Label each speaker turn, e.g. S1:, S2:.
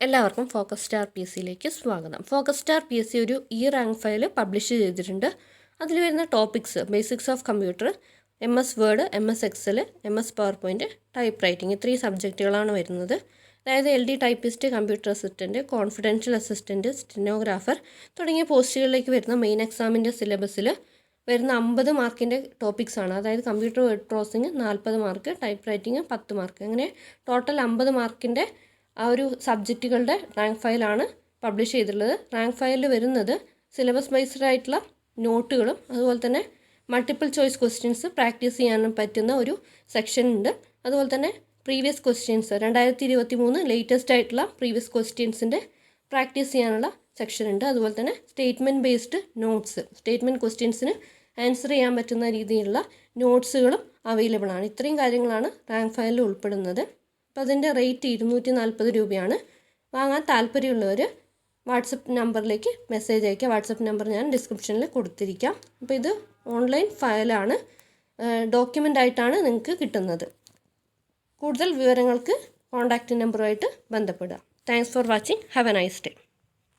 S1: എല്ലാവർക്കും focus star P S സിയിലേക്ക് സ്വാഗതം. Focus star P S C ഒരു റാങ്ക് ഫയൽ പബ്ലിഷ് ചെയ്തിട്ടുണ്ട്. അതിൽ വരുന്ന topics basics of computer, MS word, MS excel, MS power point, type writing, 3 സബ്ജക്റ്റുകളാണ് വരുന്നത്. അതായത് LD typist, computer assistant, confidential assistant, stenographer തുടങ്ങിയ പോസ്റ്റുകളിലേക്ക് വരുന്ന മെയിൻ എക്സാമിൻ്റെ സിലബസിൽ വരുന്ന 50 മാർക്കിൻ്റെ ടോപ്പിക്സാണ്. അതായത് computer word processing 40 mark, type writing 10 mark, അങ്ങനെ ടോട്ടൽ 50 മാർക്കിൻ്റെ ആ ഒരു സബ്ജക്റ്റുകളുടെ റാങ്ക് ഫയലാണ് പബ്ലിഷ് ചെയ്തിട്ടുള്ളത്. റാങ്ക് ഫയലിൽ വരുന്നത് സിലബസ് ബേസ്ഡ് ആയിട്ടുള്ള നോട്ടുകളും അതുപോലെ തന്നെ മൾട്ടിപ്പിൾ ചോയ്സ് ക്വസ്റ്റ്യൻസ് പ്രാക്ടീസ് ചെയ്യാനും പറ്റുന്ന ഒരു സെക്ഷൻ ഉണ്ട്. അതുപോലെ തന്നെ പ്രീവിയസ് ക്വസ്റ്റ്യൻസ് 2023 ലേറ്റസ്റ്റ് ആയിട്ടുള്ള പ്രീവിയസ് ക്വസ്റ്റ്യൻസിൻ്റെ പ്രാക്ടീസ് ചെയ്യാനുള്ള സെക്ഷൻ ഉണ്ട്. അതുപോലെ തന്നെ സ്റ്റേറ്റ്മെൻറ്റ് ബേസ്ഡ് നോട്ട്സ്, സ്റ്റേറ്റ്മെൻറ്റ് ക്വസ്റ്റ്യൻസിന് ആൻസർ ചെയ്യാൻ പറ്റുന്ന രീതിയിലുള്ള നോട്ട്സുകളും അവൈലബിൾ ആണ്. ഇത്രയും കാര്യങ്ങളാണ് റാങ്ക് ഫയലിൽ ഉൾപ്പെടുന്നത്. അപ്പോൾ അതിൻ്റെ റേറ്റ് 240 രൂപയാണ്. വാങ്ങാൻ താല്പര്യമുള്ളവർ വാട്സപ്പ് നമ്പറിലേക്ക് മെസ്സേജ് അയയ്ക്കുക. വാട്സപ്പ് നമ്പർ ഞാൻ ഡിസ്ക്രിപ്ഷനിൽ കൊടുത്തിരിക്കാം. അപ്പോൾ ഇത് ഓൺലൈൻ ഫയലാണ്, ഡോക്യുമെൻ്റ് ആയിട്ടാണ് നിങ്ങൾക്ക് കിട്ടുന്നത്. കൂടുതൽ വിവരങ്ങൾക്ക് കോൺടാക്റ്റ് നമ്പറുമായിട്ട് ബന്ധപ്പെടുക. Thanks for watching. Have A nice day.